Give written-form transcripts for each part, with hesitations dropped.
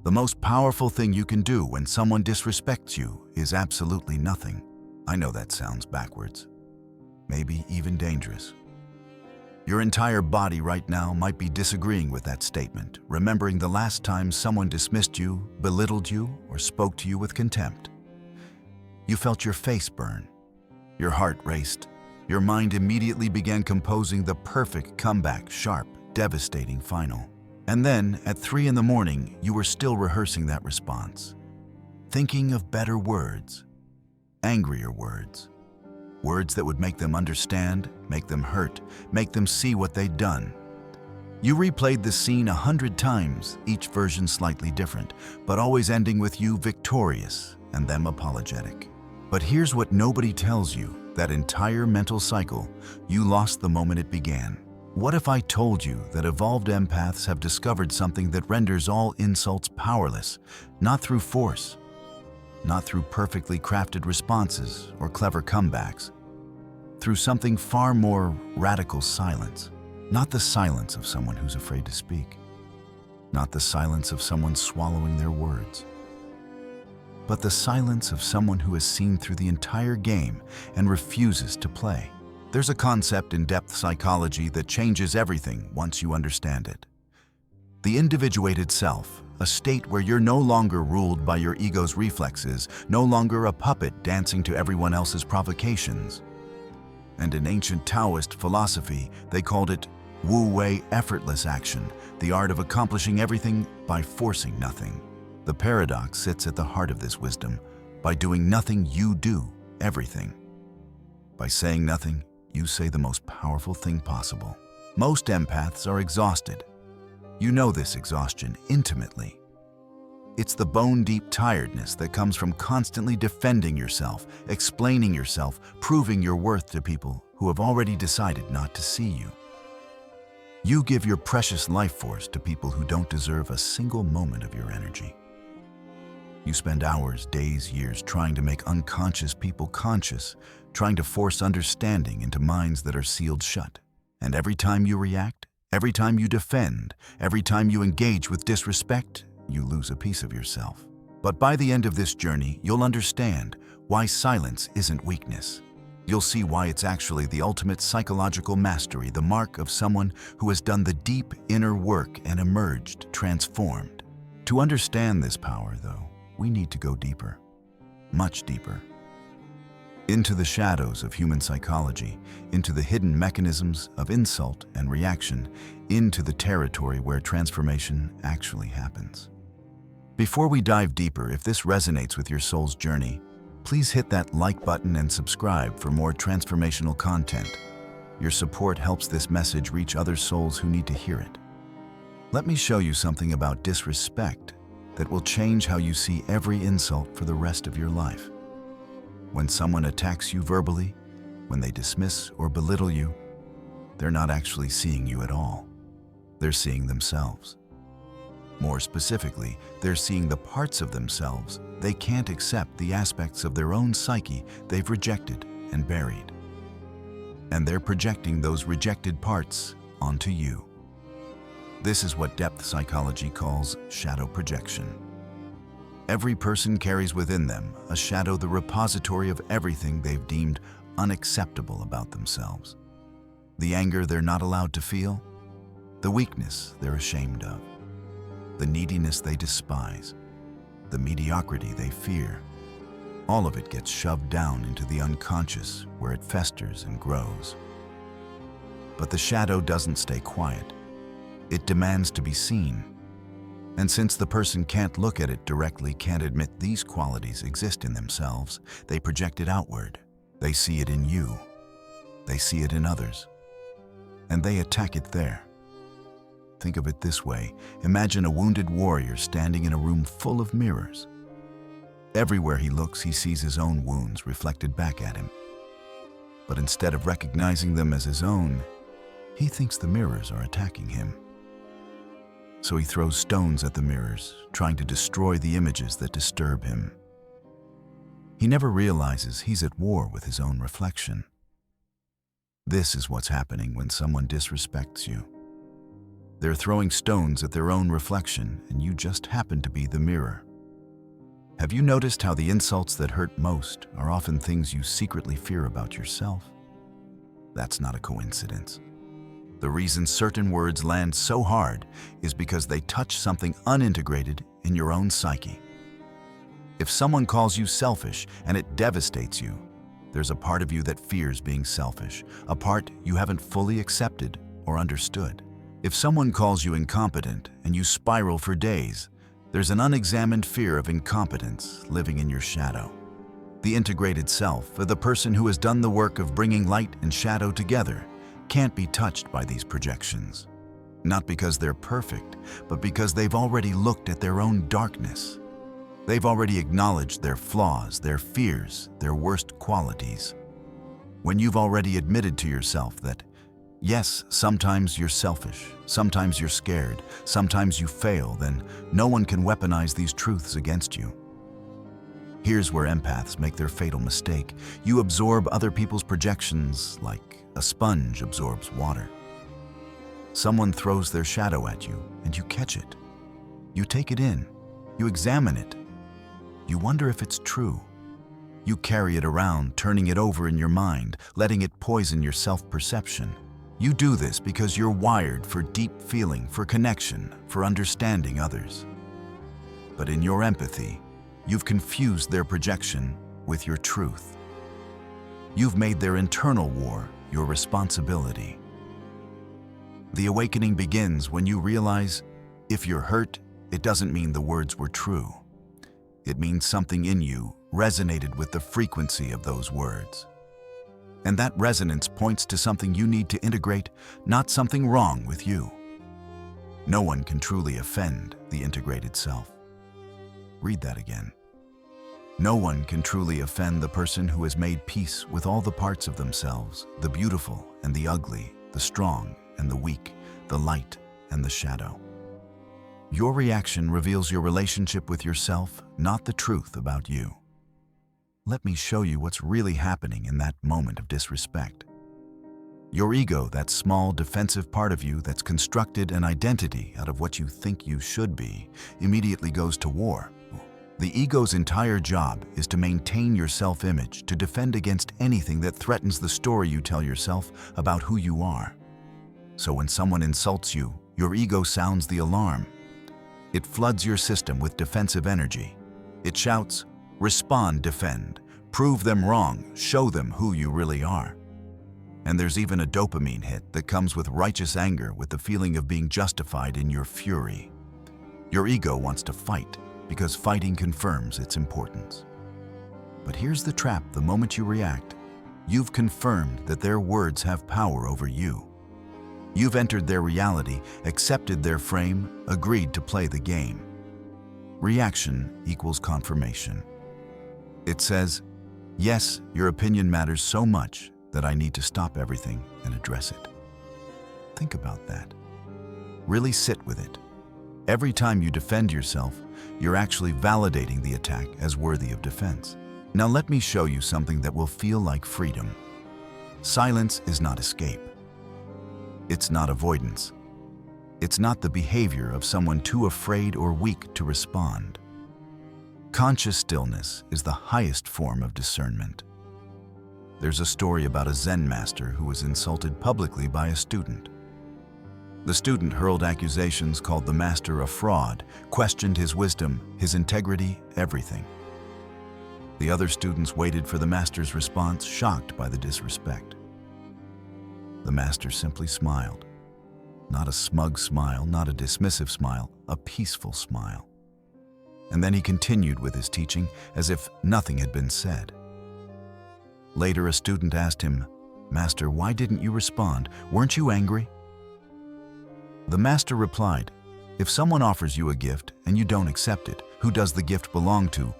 The most powerful thing you can do when someone disrespects you is absolutely nothing. I know that sounds backwards, maybe even dangerous. Your entire body right now might be disagreeing with that statement, remembering the last time someone dismissed you, belittled you, or spoke to you with contempt. You felt your face burn. Your heart raced. Your mind immediately began composing the perfect comeback, sharp, devastating final. And then, at 3 in the morning, you were still rehearsing that response, thinking of better words, angrier words, words that would make them understand, make them hurt, make them see what they'd done. You replayed the scene 100 times, each version slightly different, but always ending with you victorious and them apologetic. But here's what nobody tells you: that entire mental cycle, you lost the moment it began. What if I told you that evolved empaths have discovered something that renders all insults powerless, not through force, not through perfectly crafted responses or clever comebacks, through something far more radical: silence. Not the silence of someone who's afraid to speak, not the silence of someone swallowing their words, but the silence of someone who has seen through the entire game and refuses to play. There's a concept in depth psychology that changes everything once you understand it. The individuated self, a state where you're no longer ruled by your ego's reflexes, no longer a puppet dancing to everyone else's provocations. And in ancient Taoist philosophy, they called it Wu-Wei, effortless action, the art of accomplishing everything by forcing nothing. The paradox sits at the heart of this wisdom. By doing nothing, you do everything. By saying nothing, you say the most powerful thing possible. Most empaths are exhausted. You know this exhaustion intimately. It's the bone-deep tiredness that comes from constantly defending yourself, explaining yourself, proving your worth to people who have already decided not to see you. You give your precious life force to people who don't deserve a single moment of your energy. You spend hours, days, years trying to make unconscious people conscious, trying to force understanding into minds that are sealed shut. And every time you react, every time you defend, every time you engage with disrespect, you lose a piece of yourself. But by the end of this journey, you'll understand why silence isn't weakness. You'll see why it's actually the ultimate psychological mastery, the mark of someone who has done the deep inner work and emerged transformed. To understand this power, though, we need to go deeper, much deeper, into the shadows of human psychology, into the hidden mechanisms of insult and reaction, into the territory where transformation actually happens. Before we dive deeper, if this resonates with your soul's journey, please hit that like button and subscribe for more transformational content. Your support helps this message reach other souls who need to hear it. Let me show you something about disrespect that will change how you see every insult for the rest of your life. When someone attacks you verbally, when they dismiss or belittle you, they're not actually seeing you at all. They're seeing themselves. More specifically, they're seeing the parts of themselves they can't accept, the aspects of their own psyche they've rejected and buried. And they're projecting those rejected parts onto you. This is what depth psychology calls shadow projection. Every person carries within them a shadow, the repository of everything they've deemed unacceptable about themselves. The anger they're not allowed to feel, the weakness they're ashamed of, the neediness they despise, the mediocrity they fear. All of it gets shoved down into the unconscious where it festers and grows. But the shadow doesn't stay quiet. It demands to be seen. And since the person can't look at it directly, can't admit these qualities exist in themselves, they project it outward. They see it in you. They see it in others. And they attack it there. Think of it this way. Imagine a wounded warrior standing in a room full of mirrors. Everywhere he looks, he sees his own wounds reflected back at him. But instead of recognizing them as his own, he thinks the mirrors are attacking him. So he throws stones at the mirrors, trying to destroy the images that disturb him. He never realizes he's at war with his own reflection. This is what's happening when someone disrespects you. They're throwing stones at their own reflection, and you just happen to be the mirror. Have you noticed how the insults that hurt most are often things you secretly fear about yourself? That's not a coincidence. The reason certain words land so hard is because they touch something unintegrated in your own psyche. If someone calls you selfish and it devastates you, there's a part of you that fears being selfish, a part you haven't fully accepted or understood. If someone calls you incompetent and you spiral for days, there's an unexamined fear of incompetence living in your shadow. The integrated self, or the person who has done the work of bringing light and shadow together, can't be touched by these projections. Not because they're perfect, but because they've already looked at their own darkness. They've already acknowledged their flaws, their fears, their worst qualities. When you've already admitted to yourself that, yes, sometimes you're selfish, sometimes you're scared, sometimes you fail, then no one can weaponize these truths against you. Here's where empaths make their fatal mistake. You absorb other people's projections like a sponge absorbs water. Someone throws their shadow at you, and you catch it. You take it in. You examine it. You wonder if it's true. You carry it around, turning it over in your mind, letting it poison your self-perception. You do this because you're wired for deep feeling, for connection, for understanding others. But in your empathy, you've confused their projection with your truth. You've made their internal war your responsibility. The awakening begins when you realize, if you're hurt, it doesn't mean the words were true. It means something in you resonated with the frequency of those words. And that resonance points to something you need to integrate, not something wrong with you. No one can truly offend the integrated self. Read that again. No one can truly offend the person who has made peace with all the parts of themselves, the beautiful and the ugly, the strong and the weak, the light and the shadow. Your reaction reveals your relationship with yourself, not the truth about you. Let me show you what's really happening in that moment of disrespect. Your ego, that small defensive part of you that's constructed an identity out of what you think you should be, immediately goes to war. The ego's entire job is to maintain your self-image, to defend against anything that threatens the story you tell yourself about who you are. So when someone insults you, your ego sounds the alarm. It floods your system with defensive energy. It shouts, respond, defend, prove them wrong, show them who you really are. And there's even a dopamine hit that comes with righteous anger, with the feeling of being justified in your fury. Your ego wants to fight because fighting confirms its importance. But here's the trap: the moment you react, you've confirmed that their words have power over you. You've entered their reality, accepted their frame, agreed to play the game. Reaction equals confirmation. It says, yes, your opinion matters so much that I need to stop everything and address it. Think about that. Really sit with it. Every time you defend yourself, you're actually validating the attack as worthy of defense. Now let me show you something that will feel like freedom. Silence is not escape. It's not avoidance. It's not the behavior of someone too afraid or weak to respond. Conscious stillness is the highest form of discernment. There's a story about a Zen master who was insulted publicly by a student. The student hurled accusations, called the master a fraud, questioned his wisdom, his integrity, everything. The other students waited for the master's response, shocked by the disrespect. The master simply smiled. Not a smug smile, not a dismissive smile, a peaceful smile. And then he continued with his teaching as if nothing had been said. Later, a student asked him, "Master, why didn't you respond? Weren't you angry?" The master replied, "If someone offers you a gift and you don't accept it, who does the gift belong to?"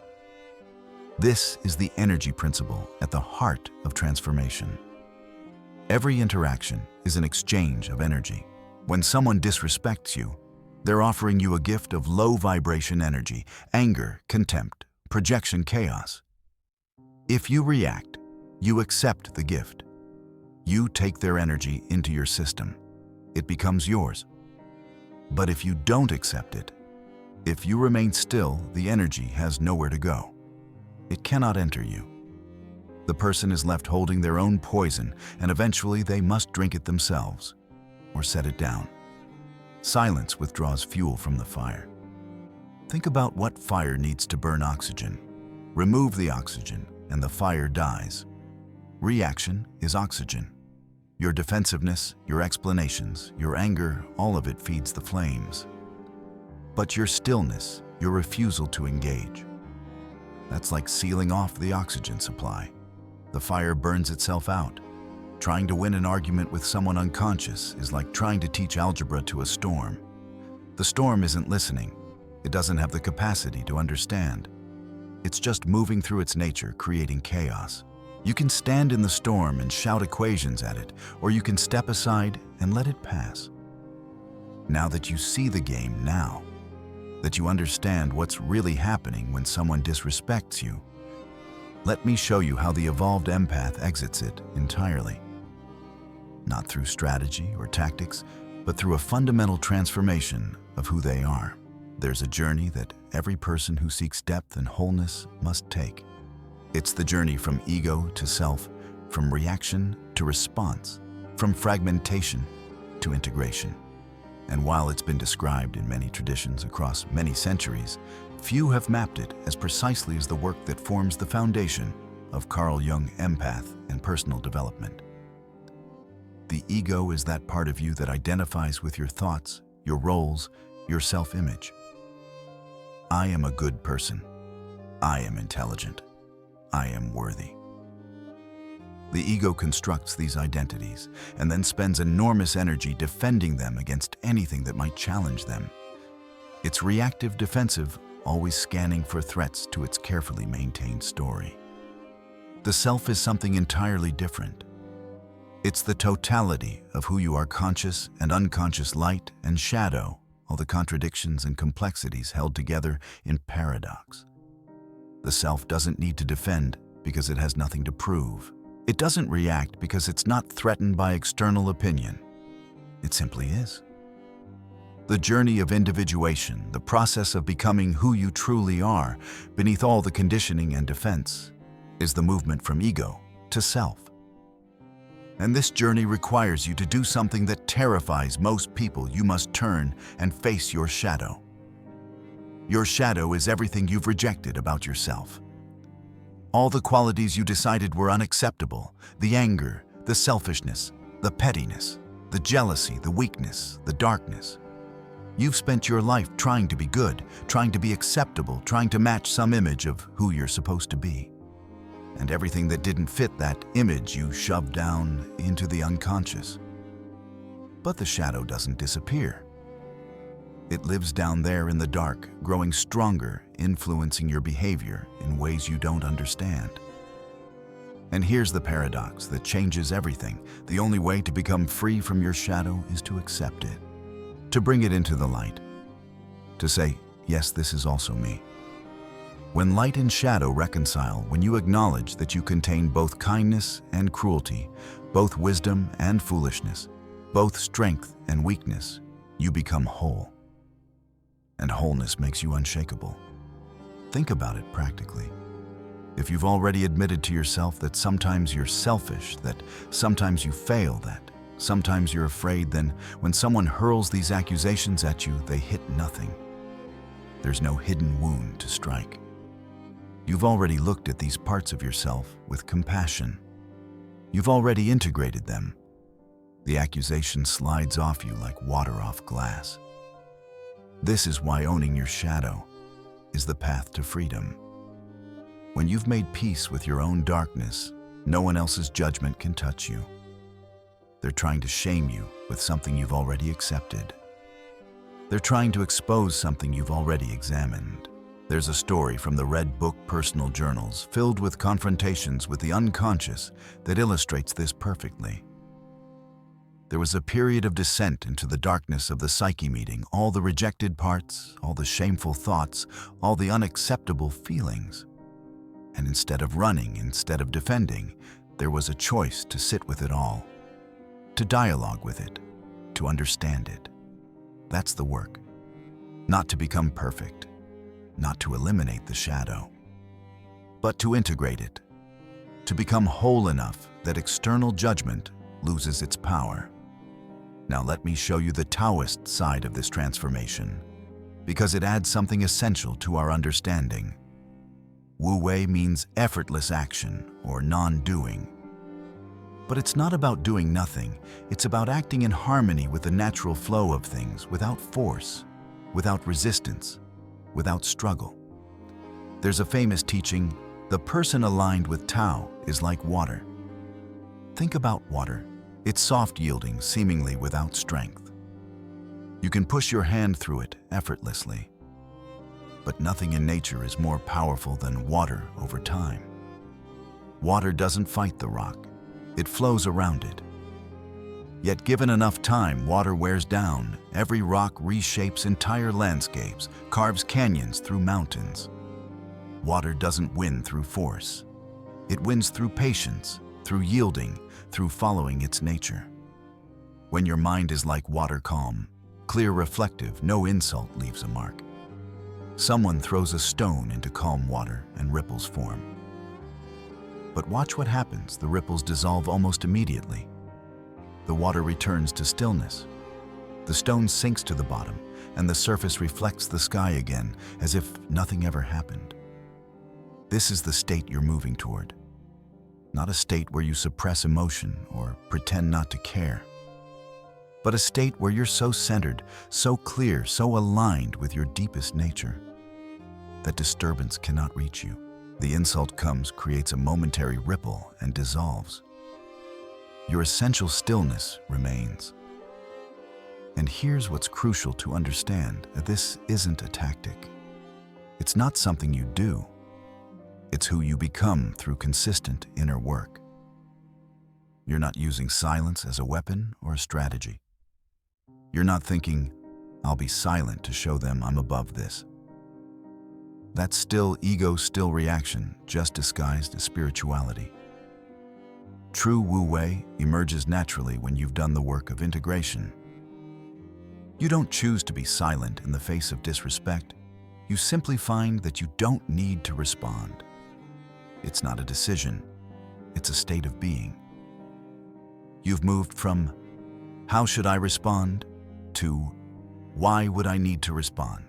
This is the energy principle at the heart of transformation. Every interaction is an exchange of energy. When someone disrespects you, they're offering you a gift of low vibration energy, anger, contempt, projection, chaos. If you react, you accept the gift. You take their energy into your system. It becomes yours. But if you don't accept it, if you remain still, the energy has nowhere to go. It cannot enter you. The person is left holding their own poison, and eventually they must drink it themselves or set it down. Silence withdraws fuel from the fire. Think about what fire needs to burn oxygen. Remove the oxygen, and the fire dies. Reaction is oxygen. Your defensiveness, your explanations, your anger, all of it feeds the flames. But your stillness, your refusal to engage, that's like sealing off the oxygen supply. The fire burns itself out. Trying to win an argument with someone unconscious is like trying to teach algebra to a storm. The storm isn't listening. It doesn't have the capacity to understand. It's just moving through its nature, creating chaos. You can stand in the storm and shout equations at it, or you can step aside and let it pass. Now that you see the game now, that you understand what's really happening when someone disrespects you, let me show you how the evolved empath exits it entirely. Not through strategy or tactics, but through a fundamental transformation of who they are. There's a journey that every person who seeks depth and wholeness must take. It's the journey from ego to self, from reaction to response, from fragmentation to integration. And while it's been described in many traditions across many centuries, few have mapped it as precisely as the work that forms the foundation of Carl Jung empath and personal development. The ego is that part of you that identifies with your thoughts, your roles, your self-image. I am a good person. I am intelligent. I am worthy. The ego constructs these identities and then spends enormous energy defending them against anything that might challenge them. It's reactive defensive, always scanning for threats to its carefully maintained story. The self is something entirely different. It's the totality of who you are, conscious and unconscious, light and shadow, all the contradictions and complexities held together in paradox. The self doesn't need to defend because it has nothing to prove. It doesn't react because it's not threatened by external opinion. It simply is. The journey of individuation, the process of becoming who you truly are, beneath all the conditioning and defense, is the movement from ego to self. And this journey requires you to do something that terrifies most people. You must turn and face your shadow. Your shadow is everything you've rejected about yourself. All the qualities you decided were unacceptable, the anger, the selfishness, the pettiness, the jealousy, the weakness, the darkness. You've spent your life trying to be good, trying to be acceptable, trying to match some image of who you're supposed to be. And everything that didn't fit that image you shoved down into the unconscious. But the shadow doesn't disappear. It lives down there in the dark, growing stronger, influencing your behavior in ways you don't understand. And here's the paradox that changes everything. The only way to become free from your shadow is to accept it, to bring it into the light, to say, yes, this is also me. When light and shadow reconcile, when you acknowledge that you contain both kindness and cruelty, both wisdom and foolishness, both strength and weakness, you become whole. And wholeness makes you unshakable. Think about it practically. If you've already admitted to yourself that sometimes you're selfish, that sometimes you fail, that sometimes you're afraid, then when someone hurls these accusations at you, they hit nothing. There's no hidden wound to strike. You've already looked at these parts of yourself with compassion. You've already integrated them. The accusation slides off you like water off glass. This is why owning your shadow is the path to freedom. When you've made peace with your own darkness, no one else's judgment can touch you. They're trying to shame you with something you've already accepted. They're trying to expose something you've already examined. There's a story from the Red Book Personal Journals filled with confrontations with the unconscious that illustrates this perfectly. There was a period of descent into the darkness of the psyche, meeting all the rejected parts, all the shameful thoughts, all the unacceptable feelings. And instead of running, instead of defending, there was a choice to sit with it all, to dialogue with it, to understand it. That's the work. Not to become perfect, not to eliminate the shadow, but to integrate it, to become whole enough that external judgment loses its power. Now let me show you the Taoist side of this transformation, because it adds something essential to our understanding. Wu Wei means effortless action or non-doing. But it's not about doing nothing, it's about acting in harmony with the natural flow of things, without force, without resistance, without struggle. There's a famous teaching, the person aligned with Tao is like water. Think about water. It's soft-yielding, seemingly without strength. You can push your hand through it effortlessly. But nothing in nature is more powerful than water over time. Water doesn't fight the rock. It flows around it. Yet given enough time, water wears down. Every rock reshapes entire landscapes, carves canyons through mountains. Water doesn't win through force. It wins through patience, through yielding, through following its nature. When your mind is like water, calm, clear, reflective, no insult leaves a mark. Someone throws a stone into calm water and ripples form. But watch what happens. The ripples dissolve almost immediately. The water returns to stillness. The stone sinks to the bottom, and the surface reflects the sky again, as if nothing ever happened. This is the state you're moving toward. Not a state where you suppress emotion or pretend not to care, but a state where you're so centered, so clear, so aligned with your deepest nature that disturbance cannot reach you. The insult comes, creates a momentary ripple, and dissolves. Your essential stillness remains. And here's what's crucial to understand. This isn't a tactic. It's not something you do. It's who you become through consistent inner work. You're not using silence as a weapon or a strategy. You're not thinking, I'll be silent to show them I'm above this. That's still ego, still reaction, just disguised as spirituality. True Wu Wei emerges naturally when you've done the work of integration. You don't choose to be silent in the face of disrespect. You simply find that you don't need to respond. It's not a decision, it's a state of being. You've moved from, how should I respond, to, why would I need to respond?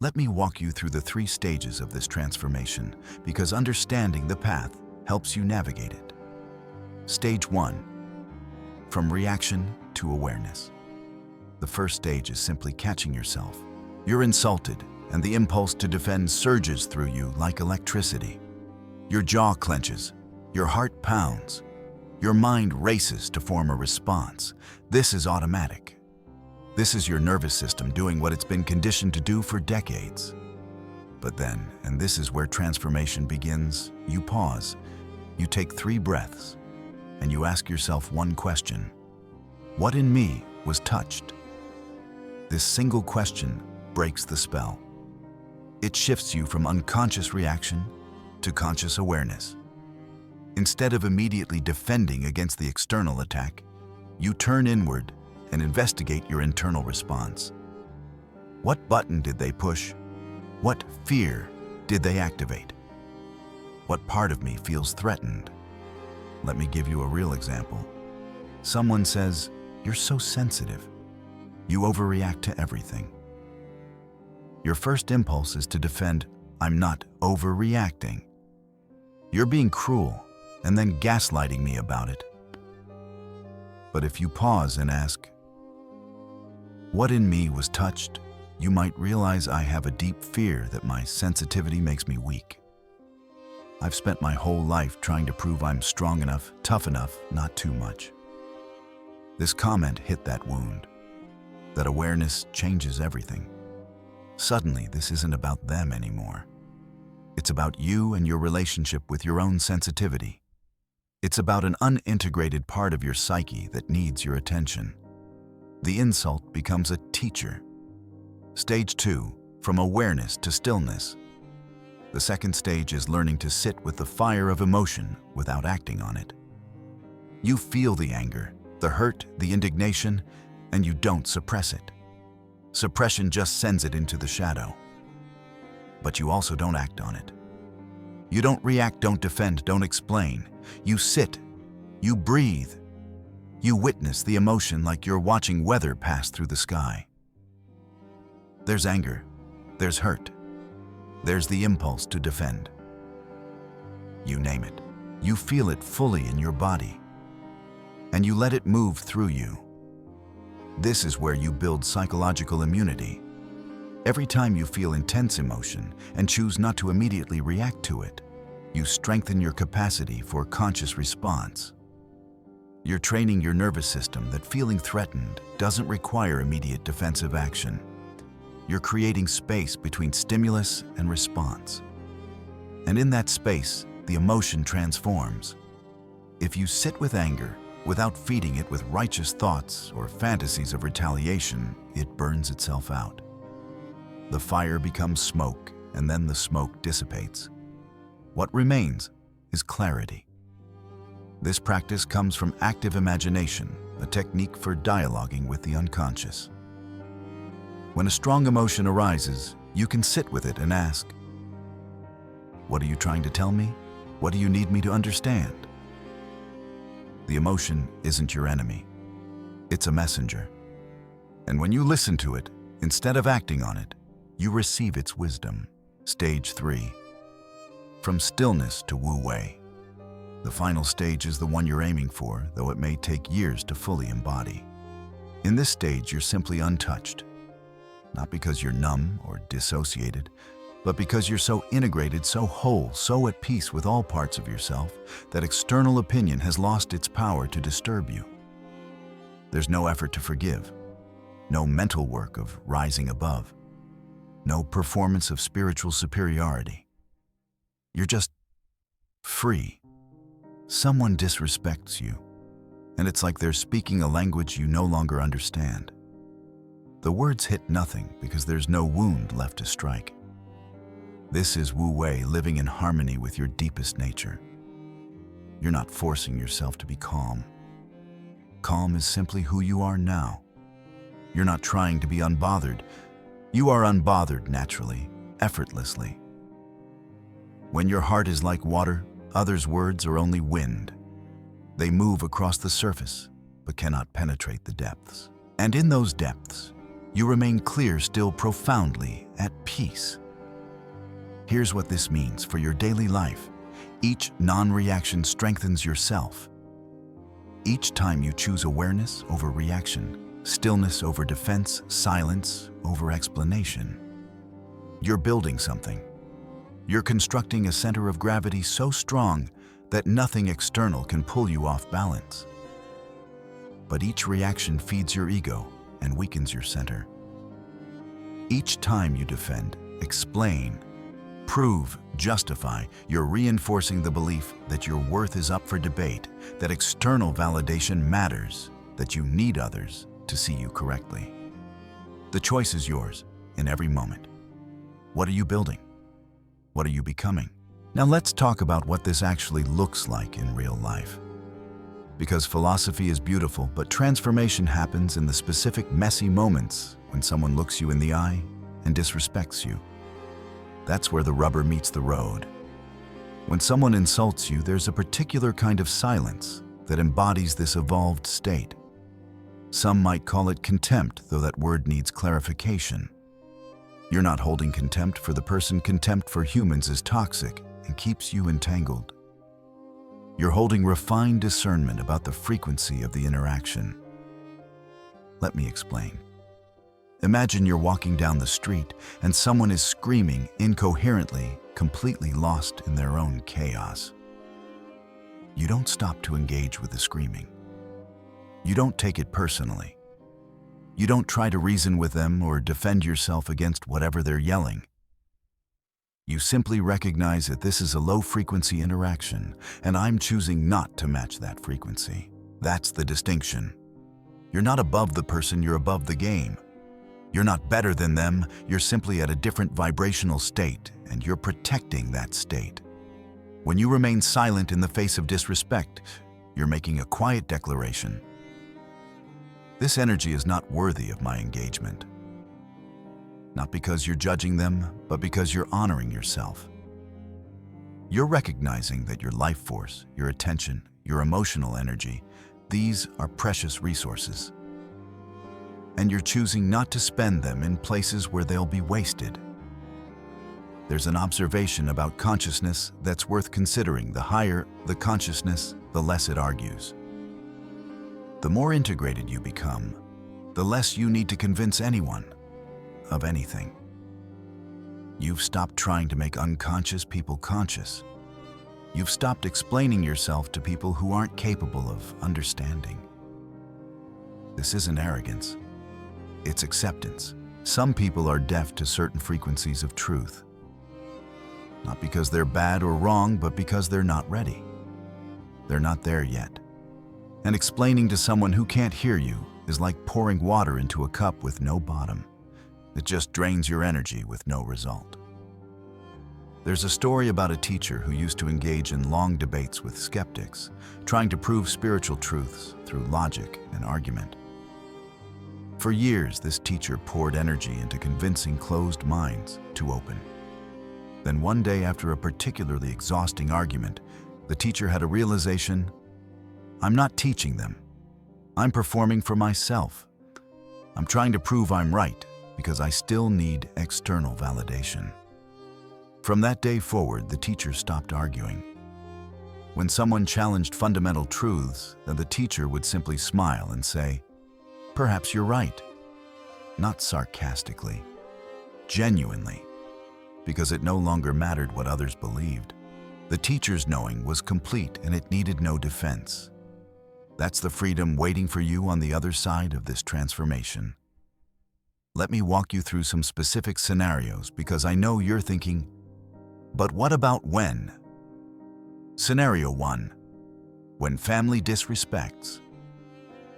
Let me walk you through the 3 stages of this transformation, because understanding the path helps you navigate it. Stage 1. From reaction to awareness. The first stage is simply catching yourself. You're insulted, and the impulse to defend surges through you like electricity. Your jaw clenches, your heart pounds, your mind races to form a response. This is automatic. This is your nervous system doing what it's been conditioned to do for decades. But then, and this is where transformation begins, you pause, you take 3 breaths, and you ask yourself one question. What in me was touched? This single question breaks the spell. It shifts you from unconscious reaction to conscious awareness. Instead of immediately defending against the external attack, you turn inward and investigate your internal response. What button did they push? What fear did they activate? What part of me feels threatened? Let me give you a real example. Someone says, "You're so sensitive. You overreact to everything." Your first impulse is to defend, "I'm not overreacting. You're being cruel and then gaslighting me about it." But if you pause and ask, what in me was touched, you might realize I have a deep fear that my sensitivity makes me weak. I've spent my whole life trying to prove I'm strong enough, tough enough, not too much. This comment hit that wound. That awareness changes everything. Suddenly, this isn't about them anymore. It's about you and your relationship with your own sensitivity. It's about an unintegrated part of your psyche that needs your attention. The insult becomes a teacher. Stage 2, from awareness to stillness. The second stage is learning to sit with the fire of emotion without acting on it. You feel the anger, the hurt, the indignation, and you don't suppress it. Suppression just sends it into the shadow. But you also don't act on it. You don't react, don't defend, don't explain. You sit, you breathe, you witness the emotion like you're watching weather pass through the sky. There's anger, there's hurt, there's the impulse to defend. You name it. You feel it fully in your body, and you let it move through you. This is where you build psychological immunity. Every time you feel intense emotion and choose not to immediately react to it, you strengthen your capacity for conscious response. You're training your nervous system that feeling threatened doesn't require immediate defensive action. You're creating space between stimulus and response. And in that space, the emotion transforms. If you sit with anger without feeding it with righteous thoughts or fantasies of retaliation, it burns itself out. The fire becomes smoke, and then the smoke dissipates. What remains is clarity. This practice comes from active imagination, a technique for dialoguing with the unconscious. When a strong emotion arises, you can sit with it and ask, "What are you trying to tell me? What do you need me to understand?" The emotion isn't your enemy. It's a messenger. And when you listen to it, instead of acting on it, you receive its wisdom. Stage 3. From stillness to Wu Wei. The final stage is the one you're aiming for, though it may take years to fully embody. In this stage, you're simply untouched. Not because you're numb or dissociated, but because you're so integrated, so whole, so at peace with all parts of yourself that external opinion has lost its power to disturb you. There's no effort to forgive, no mental work of rising above, no performance of spiritual superiority. You're just free. Someone disrespects you, and it's like they're speaking a language you no longer understand. The words hit nothing because there's no wound left to strike. This is Wu Wei, living in harmony with your deepest nature. You're not forcing yourself to be calm. Calm is simply who you are now. You're not trying to be unbothered. You are unbothered naturally, effortlessly. When your heart is like water, others' words are only wind. They move across the surface, but cannot penetrate the depths. And in those depths, you remain clear, still profoundly at peace. Here's what this means for your daily life. Each non-reaction strengthens yourself. Each time you choose awareness over reaction, stillness over defense, silence over explanation, you're building something. You're constructing a center of gravity so strong that nothing external can pull you off balance. But each reaction feeds your ego and weakens your center. Each time you defend, explain, prove, justify, you're reinforcing the belief that your worth is up for debate, that external validation matters, that you need others to see you correctly. The choice is yours in every moment. What are you building? What are you becoming? Now let's talk about what this actually looks like in real life. Because philosophy is beautiful, but transformation happens in the specific messy moments when someone looks you in the eye and disrespects you. That's where the rubber meets the road. When someone insults you, there's a particular kind of silence that embodies this evolved state. Some might call it contempt, though that word needs clarification. You're not holding contempt for the person. Contempt for humans is toxic and keeps you entangled. You're holding refined discernment about the frequency of the interaction. Let me explain. Imagine you're walking down the street and someone is screaming incoherently, completely lost in their own chaos. You don't stop to engage with the screaming. You don't take it personally. You don't try to reason with them or defend yourself against whatever they're yelling. You simply recognize that this is a low-frequency interaction, and I'm choosing not to match that frequency. That's the distinction. You're not above the person, you're above the game. You're not better than them, you're simply at a different vibrational state, and you're protecting that state. When you remain silent in the face of disrespect, you're making a quiet declaration. This energy is not worthy of my engagement. not because you're judging them, but because you're honoring yourself. You're recognizing that your life force, your attention, your emotional energy, these are precious resources. And you're choosing not to spend them in places where they'll be wasted. There's an observation about consciousness that's worth considering. The higher the consciousness, the less it argues. The more integrated you become, the less you need to convince anyone of anything. You've stopped trying to make unconscious people conscious. You've stopped explaining yourself to people who aren't capable of understanding. This isn't arrogance. It's acceptance. Some people are deaf to certain frequencies of truth. Not because they're bad or wrong, but because they're not ready. They're not there yet. And explaining to someone who can't hear you is like pouring water into a cup with no bottom. It just drains your energy with no result. There's a story about a teacher who used to engage in long debates with skeptics, trying to prove spiritual truths through logic and argument. For years, this teacher poured energy into convincing closed minds to open. Then one day, after a particularly exhausting argument, the teacher had a realization: I'm not teaching them. I'm performing for myself. I'm trying to prove I'm right because I still need external validation. From that day forward, the teacher stopped arguing. When someone challenged fundamental truths, then the teacher would simply smile and say, "Perhaps you're right." Not sarcastically, genuinely, because it no longer mattered what others believed. The teacher's knowing was complete and it needed no defense. That's the freedom waiting for you on the other side of this transformation. Let me walk you through some specific scenarios because I know you're thinking, but what about when? Scenario 1. When family disrespects.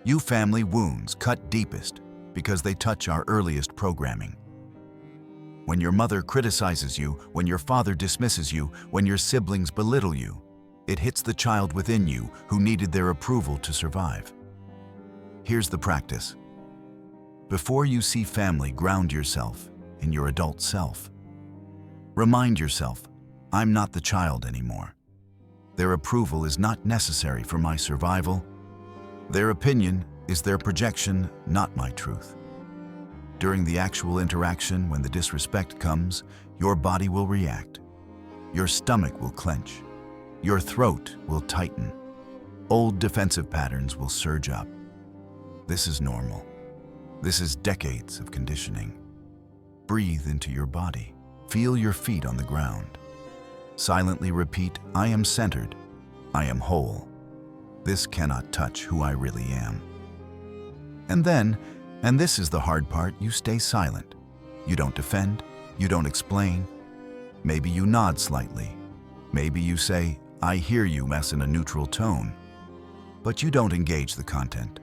You family wounds cut deepest because they touch our earliest programming. When your mother criticizes you, when your father dismisses you, when your siblings belittle you, it hits the child within you who needed their approval to survive. Here's the practice. Before you see family, ground yourself in your adult self. Remind yourself, I'm not the child anymore. Their approval is not necessary for my survival. Their opinion is their projection, not my truth. During the actual interaction, when the disrespect comes, your body will react. Your stomach will clench. Your throat will tighten. Old defensive patterns will surge up. This is normal. This is decades of conditioning. Breathe into your body. Feel your feet on the ground. Silently repeat, I am centered. I am whole. This cannot touch who I really am. And then, and this is the hard part, you stay silent. You don't defend. You don't explain. Maybe you nod slightly. Maybe you say, I hear you, mess, in a neutral tone. But you don't engage the content.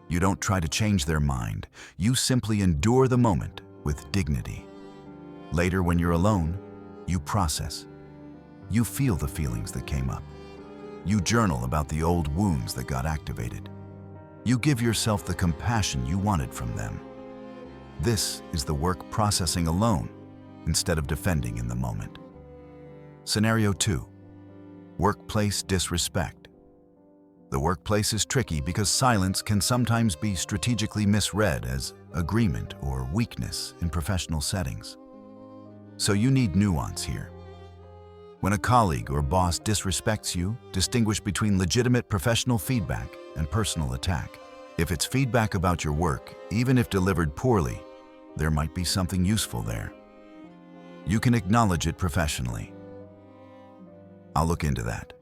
You don't try to change their mind. You simply endure the moment with dignity. Later, when you're alone, you process. You feel the feelings that came up. You journal about the old wounds that got activated. You give yourself the compassion you wanted from them. This is the work processing alone instead of defending in the moment. Scenario 2. Workplace disrespect. The workplace is tricky because silence can sometimes be strategically misread as agreement or weakness in professional settings. So you need nuance here. When a colleague or boss disrespects you, distinguish between legitimate professional feedback and personal attack. If it's feedback about your work, even if delivered poorly, there might be something useful there. You can acknowledge it professionally. I'll look into that.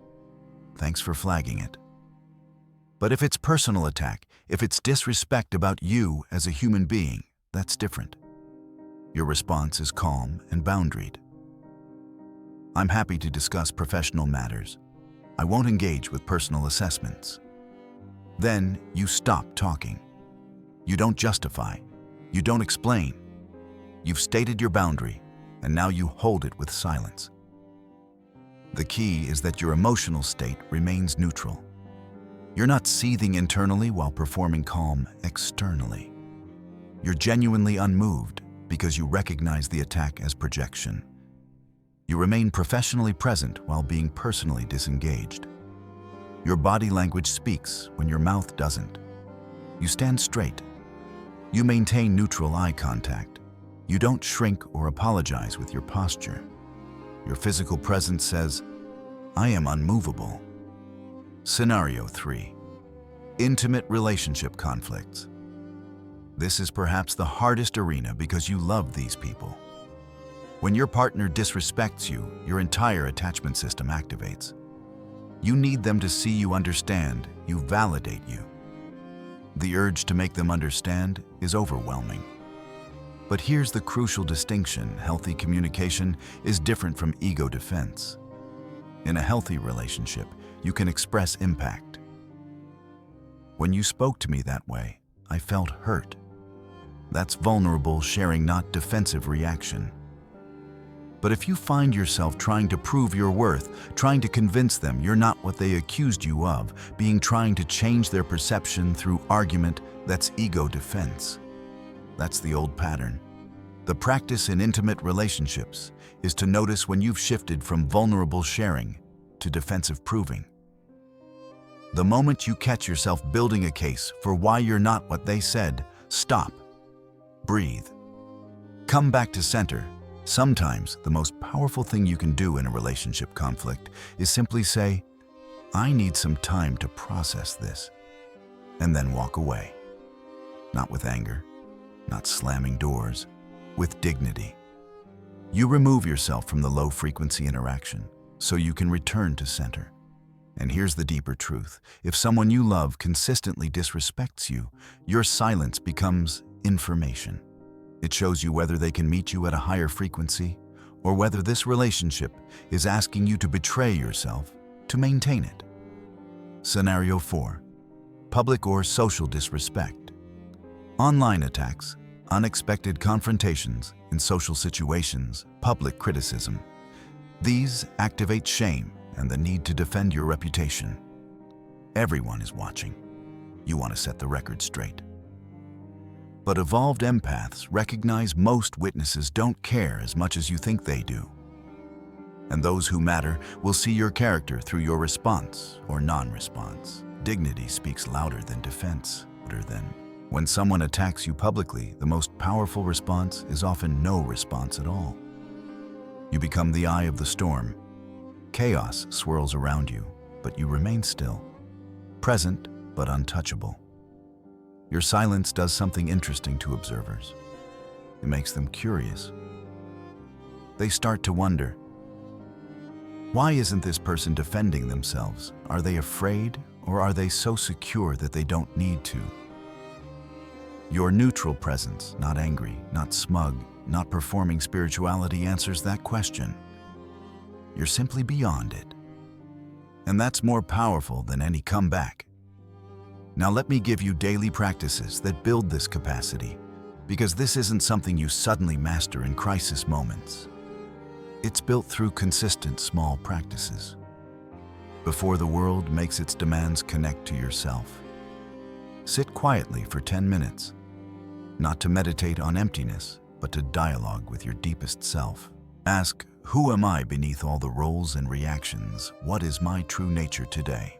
Thanks for flagging it. But if it's personal attack, if it's disrespect about you as a human being, that's different. Your response is calm and boundaried. I'm happy to discuss professional matters. I won't engage with personal assessments. Then you stop talking. You don't justify. You don't explain. You've stated your boundary, and now you hold it with silence. The key is that your emotional state remains neutral. You're not seething internally while performing calm externally. You're genuinely unmoved because you recognize the attack as projection. You remain professionally present while being personally disengaged. Your body language speaks when your mouth doesn't. You stand straight. You maintain neutral eye contact. You don't shrink or apologize with your posture. Your physical presence says, "I am unmovable." Scenario 3. Intimate relationship conflicts. This is perhaps the hardest arena because you love these people. When your partner disrespects you, your entire attachment system activates. You need them to see you understand, you validate you. The urge to make them understand is overwhelming. But here's the crucial distinction: healthy communication is different from ego defense. In a healthy relationship, you can express impact. When you spoke to me that way, I felt hurt. That's vulnerable sharing, not defensive reaction. But if you find yourself trying to prove your worth, trying to convince them you're not what they accused you of, trying to change their perception through argument, that's ego defense. That's the old pattern. The practice in intimate relationships is to notice when you've shifted from vulnerable sharing to defensive proving. The moment you catch yourself building a case for why you're not what they said, stop. Breathe. Come back to center. Sometimes the most powerful thing you can do in a relationship conflict is simply say, "I need some time to process this," and then walk away. Not with anger, not slamming doors, with dignity. You remove yourself from the low-frequency interaction so you can return to center. And here's the deeper truth: if someone you love consistently disrespects you, your silence becomes information. It shows you whether they can meet you at a higher frequency or whether this relationship is asking you to betray yourself to maintain it. Scenario 4. Public or social disrespect. Online attacks, unexpected confrontations in social situations, public criticism. These activate shame and the need to defend your reputation. Everyone is watching. You want to set the record straight. But evolved empaths recognize most witnesses don't care as much as you think they do. And those who matter will see your character through your response or non-response. Dignity speaks louder than defense. When someone attacks you publicly, the most powerful response is often no response at all. You become the eye of the storm. Chaos swirls around you, but you remain still, present but untouchable. Your silence does something interesting to observers. It makes them curious. They start to wonder, why isn't this person defending themselves? Are they afraid, or are they so secure that they don't need to? Your neutral presence, not angry, not smug, not performing spirituality, answers that question. You're simply beyond it. And that's more powerful than any comeback. Now let me give you daily practices that build this capacity, because this isn't something you suddenly master in crisis moments. It's built through consistent small practices. Before the world makes its demands, connect to yourself. Sit quietly for 10 minutes, not to meditate on emptiness, but to dialogue with your deepest self. Ask, who am I beneath all the roles and reactions? What is my true nature today?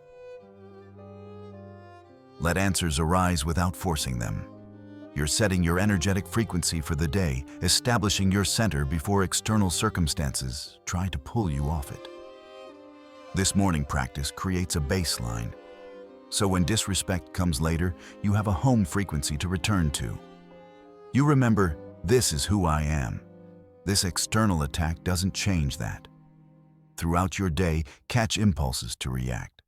Let answers arise without forcing them. You're setting your energetic frequency for the day, establishing your center before external circumstances try to pull you off it. This morning practice creates a baseline, so when disrespect comes later, you have a home frequency to return to. You remember, this is who I am. This external attack doesn't change that. Throughout your day, catch impulses to react.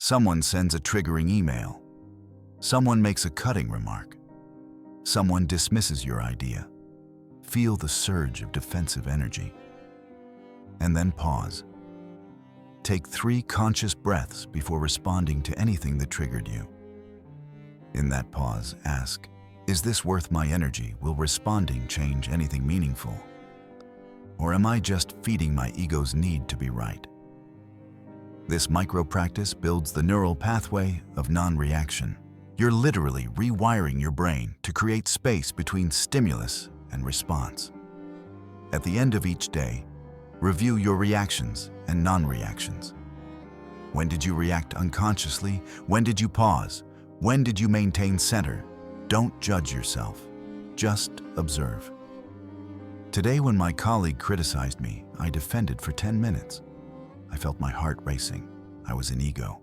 Someone sends a triggering email. Someone makes a cutting remark. Someone dismisses your idea. Feel the surge of defensive energy. And then pause. Take 3 conscious breaths before responding to anything that triggered you. In that pause, ask, is this worth my energy? Will responding change anything meaningful? Or am I just feeding my ego's need to be right? This micro-practice builds the neural pathway of non-reaction. You're literally rewiring your brain to create space between stimulus and response. At the end of each day, review your reactions and non-reactions. When did you react unconsciously? When did you pause? When did you maintain center? Don't judge yourself. Just observe. Today, when my colleague criticized me, I defended for 10 minutes. I felt my heart racing. I was in ego.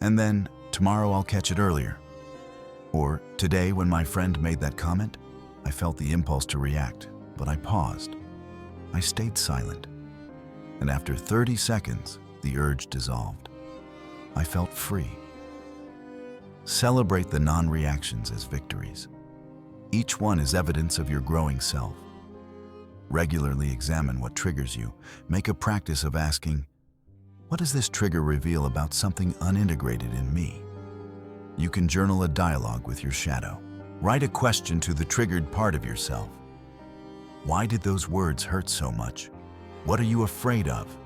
And then, tomorrow I'll catch it earlier. Or, today when my friend made that comment, I felt the impulse to react, but I paused. I stayed silent. And after 30 seconds, the urge dissolved. I felt free. Celebrate the non-reactions as victories. Each one is evidence of your growing self. Regularly examine what triggers you. Make a practice of asking, what does this trigger reveal about something unintegrated in me? You can journal a dialogue with your shadow. Write a question to the triggered part of yourself. Why did those words hurt so much? What are you afraid of?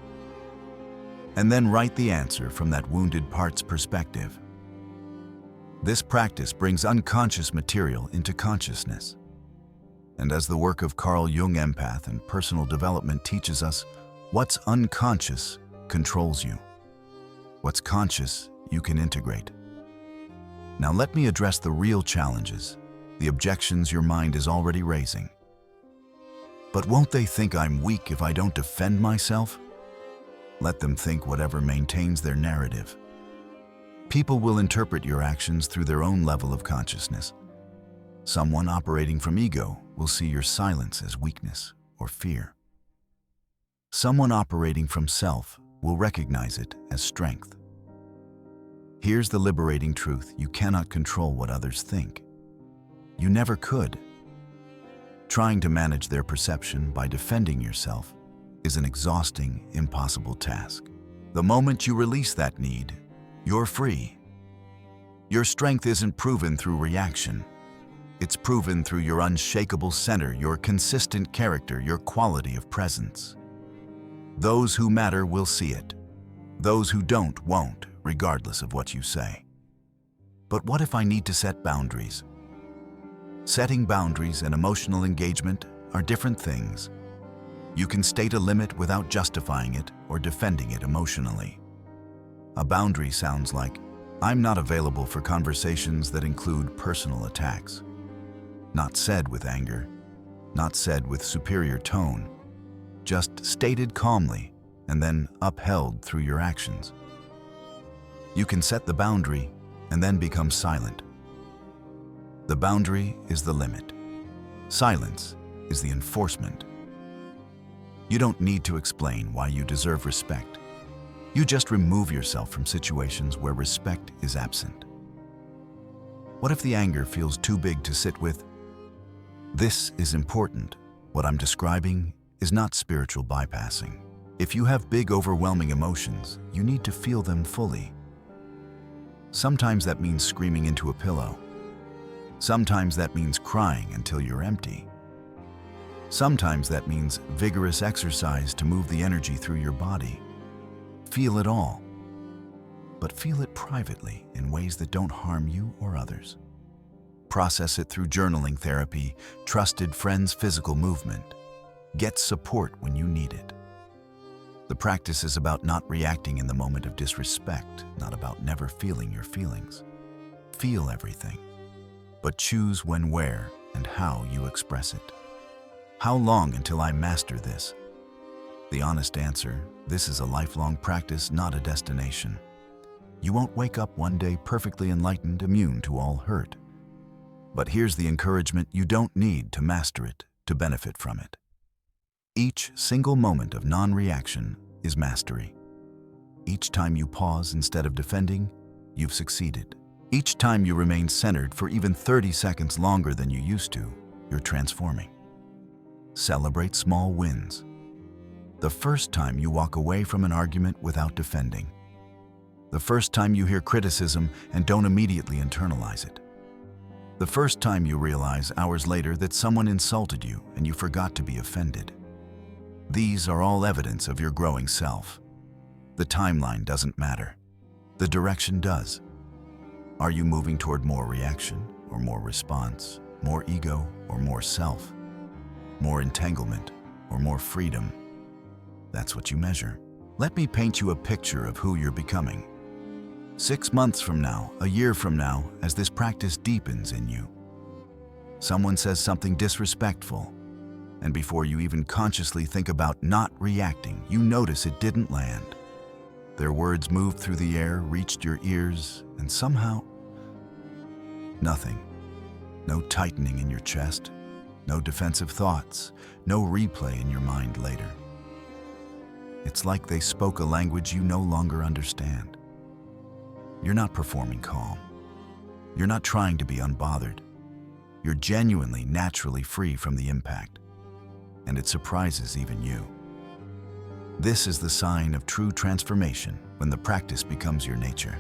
And then write the answer from that wounded part's perspective. This practice brings unconscious material into consciousness. And as the work of Carl Jung-inspired and personal development teaches us, what's unconscious controls you. What's conscious, you can integrate. Now let me address the real challenges, the objections your mind is already raising. But won't they think I'm weak if I don't defend myself? Let them think whatever maintains their narrative. People will interpret your actions through their own level of consciousness. Someone operating from ego will see your silence as weakness or fear. Someone operating from self will recognize it as strength. Here's the liberating truth: you cannot control what others think. You never could. Trying to manage their perception by defending yourself is an exhausting, impossible task. The moment you release that need, you're free. Your strength isn't proven through reaction. It's proven through your unshakable center, your consistent character, your quality of presence. Those who matter will see it. Those who don't won't, regardless of what you say. But what if I need to set boundaries? Setting boundaries and emotional engagement are different things. You can state a limit without justifying it or defending it emotionally. A boundary sounds like, I'm not available for conversations that include personal attacks. Not said with anger, not said with superior tone, just stated calmly and then upheld through your actions. You can set the boundary and then become silent. The boundary is the limit. Silence is the enforcement. You don't need to explain why you deserve respect. You just remove yourself from situations where respect is absent. What if the anger feels too big to sit with? This is important. What I'm describing is not spiritual bypassing. If you have big, overwhelming emotions, you need to feel them fully. Sometimes that means screaming into a pillow. Sometimes that means crying until you're empty. Sometimes that means vigorous exercise to move the energy through your body. Feel it all, but feel it privately in ways that don't harm you or others. Process it through journaling therapy, trusted friends' physical movement. Get support when you need it. The practice is about not reacting in the moment of disrespect, not about never feeling your feelings. Feel everything, but choose when, where, and how you express it. How long until I master this? The honest answer, this is a lifelong practice, not a destination. You won't wake up one day perfectly enlightened, immune to all hurt. But here's the encouragement: you don't need to master it to benefit from it. Each single moment of non-reaction is mastery. Each time you pause instead of defending, you've succeeded. Each time you remain centered for even 30 seconds longer than you used to, you're transforming. Celebrate small wins. The first time you walk away from an argument without defending. The first time you hear criticism and don't immediately internalize it. The first time you realize hours later that someone insulted you and you forgot to be offended. These are all evidence of your growing self. The timeline doesn't matter. The direction does. Are you moving toward more reaction or more response, more ego or more self? more entanglement, or more freedom. That's what you measure. Let me paint you a picture of who you're becoming. 6 months from now, a year from now, as this practice deepens in you. Someone says something disrespectful, and before you even consciously think about not reacting, you notice it didn't land. Their words moved through the air, reached your ears, and somehow, nothing. No tightening in your chest, no defensive thoughts, no replay in your mind later. It's like they spoke a language you no longer understand. You're not performing calm. You're not trying to be unbothered. You're genuinely, naturally free from the impact. And it surprises even you. This is the sign of true transformation when the practice becomes your nature.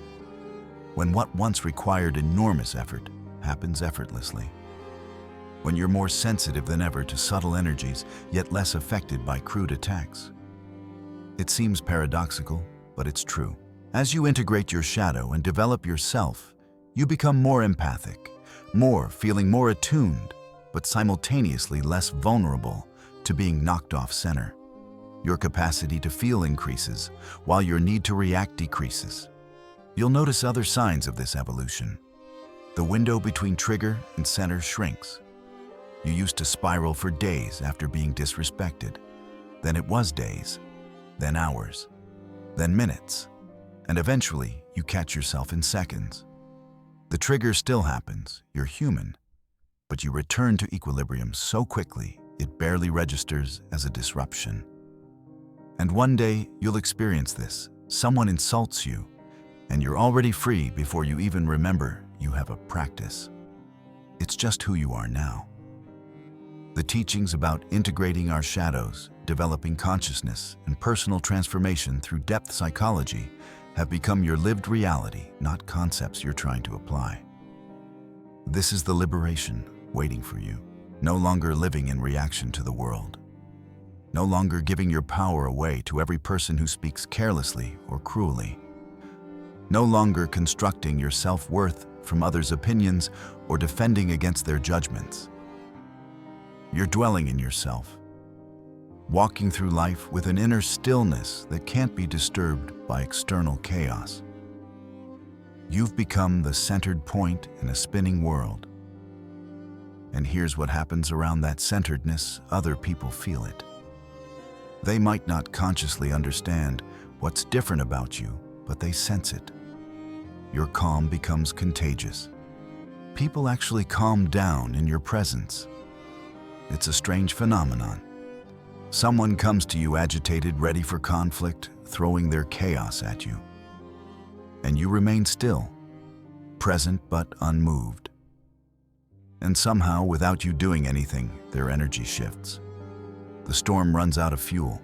When what once required enormous effort happens effortlessly. When you're more sensitive than ever to subtle energies, yet less affected by crude attacks. It seems paradoxical, but it's true. As you integrate your shadow and develop yourself, you become more empathic, feeling more attuned, but simultaneously less vulnerable to being knocked off center. Your capacity to feel increases, while your need to react decreases. You'll notice other signs of this evolution. The window between trigger and center shrinks. You used to spiral for days after being disrespected. Then it was days, then hours, then minutes. And eventually, you catch yourself in seconds. The trigger still happens, you're human, but you return to equilibrium so quickly it barely registers as a disruption. And one day, you'll experience this. Someone insults you, and you're already free before you even remember you have a practice. It's just who you are now. The teachings about integrating our shadows, developing consciousness, and personal transformation through depth psychology have become your lived reality, not concepts you're trying to apply. This is the liberation waiting for you. No longer living in reaction to the world. No longer giving your power away to every person who speaks carelessly or cruelly. No longer constructing your self-worth from others' opinions or defending against their judgments. You're dwelling in yourself, walking through life with an inner stillness that can't be disturbed by external chaos. You've become the centered point in a spinning world. And here's what happens around that centeredness: other people feel it. They might not consciously understand what's different about you, but they sense it. Your calm becomes contagious. People actually calm down in your presence. It's a strange phenomenon. Someone comes to you agitated, ready for conflict, throwing their chaos at you. And you remain still, present but unmoved. And somehow, without you doing anything, their energy shifts. The storm runs out of fuel.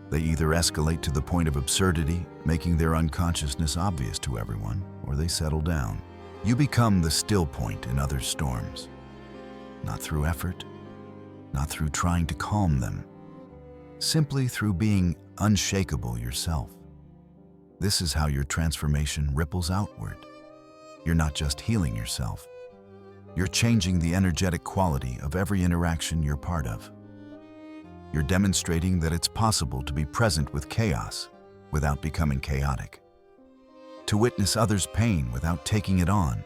They either escalate to the point of absurdity, making their unconsciousness obvious to everyone, or they settle down. You become the still point in other storms. Not through effort, not through trying to calm them, simply through being unshakable yourself. This is how your transformation ripples outward. You're not just healing yourself. You're changing the energetic quality of every interaction you're part of. You're demonstrating that it's possible to be present with chaos without becoming chaotic. To witness others' pain without taking it on.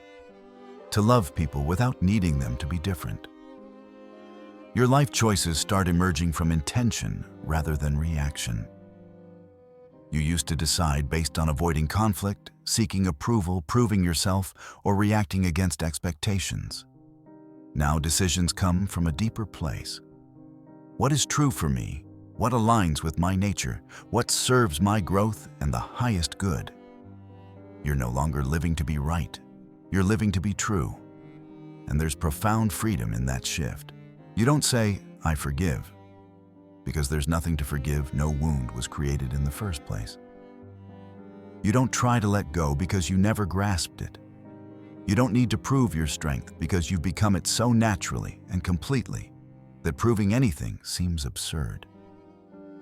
To love people without needing them to be different. Your life choices start emerging from intention rather than reaction. You used to decide based on avoiding conflict, seeking approval, proving yourself, or reacting against expectations. Now decisions come from a deeper place. What is true for me? What aligns with my nature? What serves my growth and the highest good? You're no longer living to be right. You're living to be true. And there's profound freedom in that shift. You don't say, "I forgive," because there's nothing to forgive. No wound was created in the first place. You don't try to let go because you never grasped it. You don't need to prove your strength because you've become it so naturally and completely that proving anything seems absurd.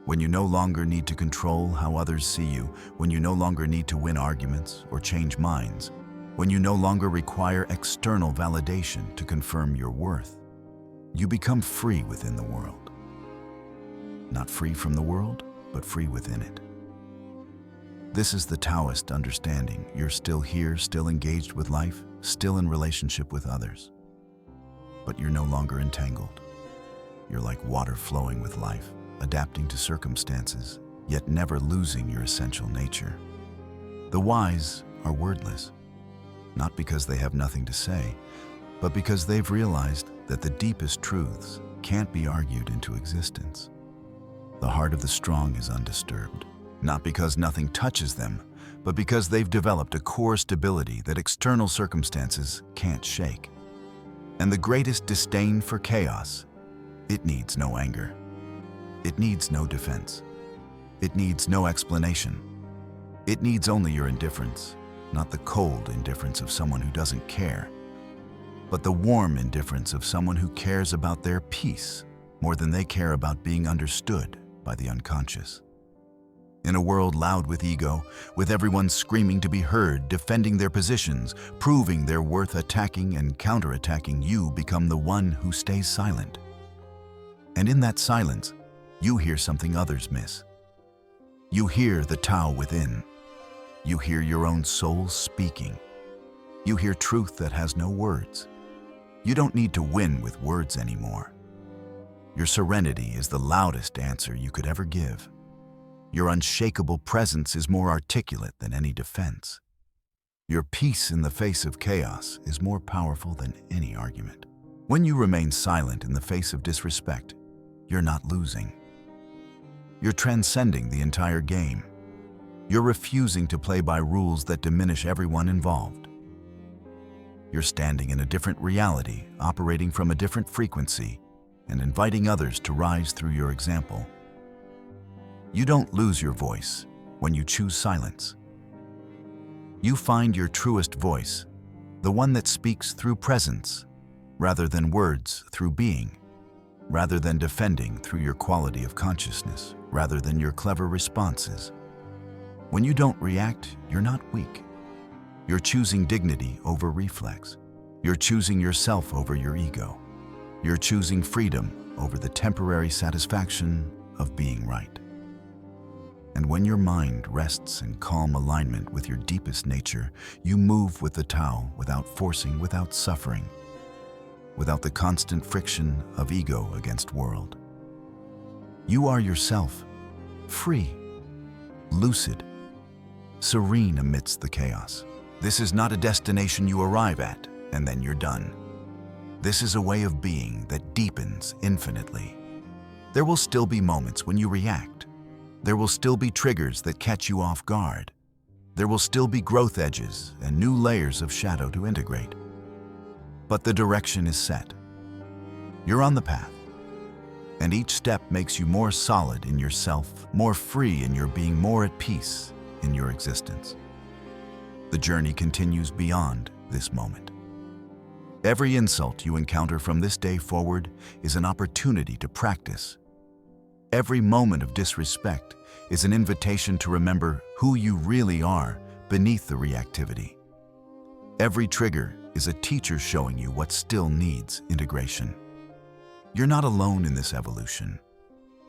When you no longer need to control how others see you, when you no longer need to win arguments or change minds, when you no longer require external validation to confirm your worth, you become free within the world. Not free from the world, but free within it. This is the Taoist understanding. You're still here, still engaged with life, still in relationship with others. But you're no longer entangled. You're like water flowing with life, adapting to circumstances, yet never losing your essential nature. The wise are wordless, not because they have nothing to say, but because they've realized that the deepest truths can't be argued into existence. The heart of the strong is undisturbed, not because nothing touches them, but because they've developed a core stability that external circumstances can't shake. And the greatest disdain for chaos, it needs no anger. It needs no defense. It needs no explanation. It needs only your indifference, not the cold indifference of someone who doesn't care, but the warm indifference of someone who cares about their peace more than they care about being understood by the unconscious. In a world loud with ego, with everyone screaming to be heard, defending their positions, proving their worth, attacking and counterattacking, you become the one who stays silent. And in that silence, you hear something others miss. You hear the Tao within. You hear your own soul speaking. You hear truth that has no words. You don't need to win with words anymore. Your serenity is the loudest answer you could ever give. Your unshakable presence is more articulate than any defense. Your peace in the face of chaos is more powerful than any argument. When you remain silent in the face of disrespect, you're not losing. You're transcending the entire game. You're refusing to play by rules that diminish everyone involved. You're standing in a different reality, operating from a different frequency, and inviting others to rise through your example. You don't lose your voice when you choose silence. You find your truest voice, the one that speaks through presence, rather than words through being, rather than defending through your quality of consciousness, rather than your clever responses. When you don't react, you're not weak. You're choosing dignity over reflex. You're choosing yourself over your ego. You're choosing freedom over the temporary satisfaction of being right. And when your mind rests in calm alignment with your deepest nature, you move with the Tao without forcing, without suffering, without the constant friction of ego against world. You are yourself, free, lucid, serene amidst the chaos. This is not a destination you arrive at and then you're done. This is a way of being that deepens infinitely. There will still be moments when you react. There will still be triggers that catch you off guard. There will still be growth edges and new layers of shadow to integrate. But the direction is set. You're on the path. And each step makes you more solid in yourself, more free in your being, more at peace in your existence. The journey continues beyond this moment. Every insult you encounter from this day forward is an opportunity to practice. Every moment of disrespect is an invitation to remember who you really are beneath the reactivity. Every trigger is a teacher showing you what still needs integration. You're not alone in this evolution.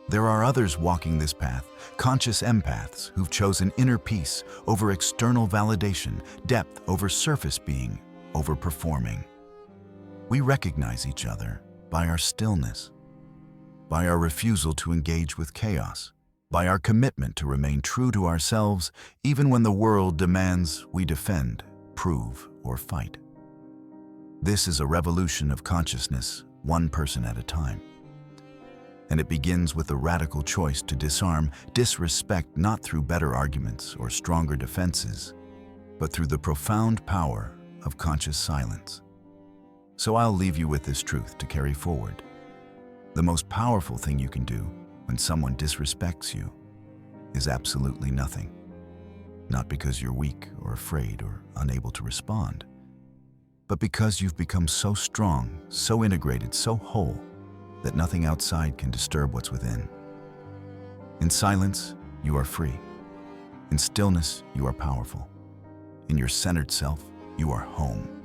There are others walking this path, conscious empaths who've chosen inner peace over external validation, depth over surface being, over performing. We recognize each other by our stillness, by our refusal to engage with chaos, by our commitment to remain true to ourselves even when the world demands we defend, prove, or fight. This is a revolution of consciousness, one person at a time. And it begins with the radical choice to disarm disrespect not through better arguments or stronger defenses, but through the profound power of conscious silence. So I'll leave you with this truth to carry forward. The most powerful thing you can do when someone disrespects you is absolutely nothing. Not because you're weak or afraid or unable to respond, but because you've become so strong, so integrated, so whole, that nothing outside can disturb what's within. In silence, you are free. In stillness, you are powerful. In your centered self, you are home.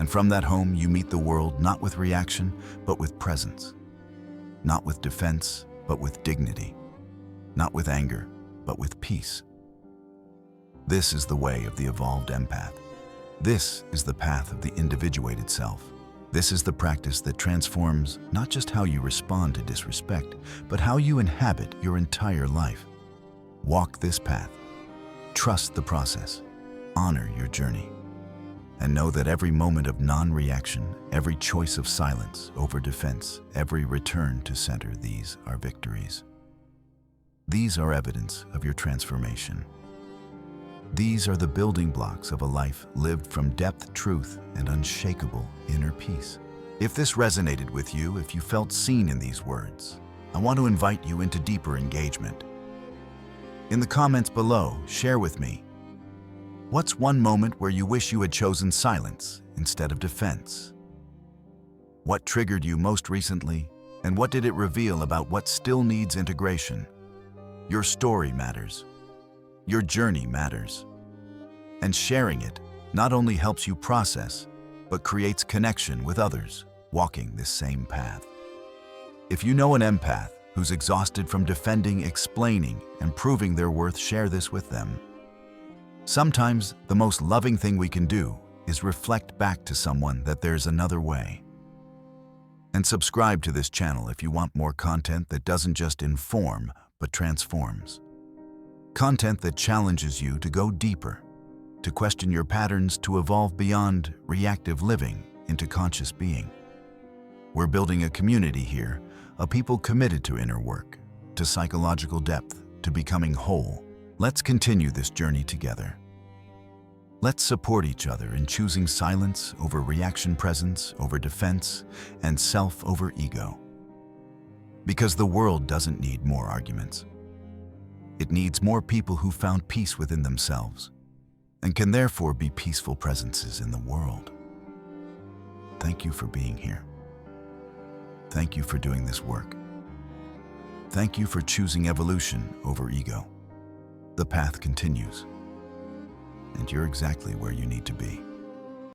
And from that home, you meet the world not with reaction, but with presence. Not with defense, but with dignity. Not with anger, but with peace. This is the way of the evolved empath. This is the path of the individuated self. This is the practice that transforms not just how you respond to disrespect, but how you inhabit your entire life. Walk this path. Trust the process. Honor your journey. And know that every moment of non-reaction, every choice of silence over defense, every return to center, these are victories. These are evidence of your transformation. These are the building blocks of a life lived from depth, truth, and unshakable inner peace. If this resonated with you, if you felt seen in these words, I want to invite you into deeper engagement. In the comments below, share with me, what's one moment where you wish you had chosen silence instead of defense? What triggered you most recently, and what did it reveal about what still needs integration? Your story matters. Your journey matters. And sharing it not only helps you process, but creates connection with others walking this same path. If you know an empath who's exhausted from defending, explaining, and proving their worth, share this with them. Sometimes the most loving thing we can do is reflect back to someone that there's another way. And subscribe to this channel if you want more content that doesn't just inform, but transforms. Content that challenges you to go deeper, to question your patterns, to evolve beyond reactive living into conscious being. We're building a community here, a people committed to inner work, to psychological depth, to becoming whole. Let's continue this journey together. Let's support each other in choosing silence over reaction, presence over defense, and self over ego. Because the world doesn't need more arguments. It needs more people who found peace within themselves and can therefore be peaceful presences in the world. Thank you for being here. Thank you for doing this work. Thank you for choosing evolution over ego. The path continues, and you're exactly where you need to be.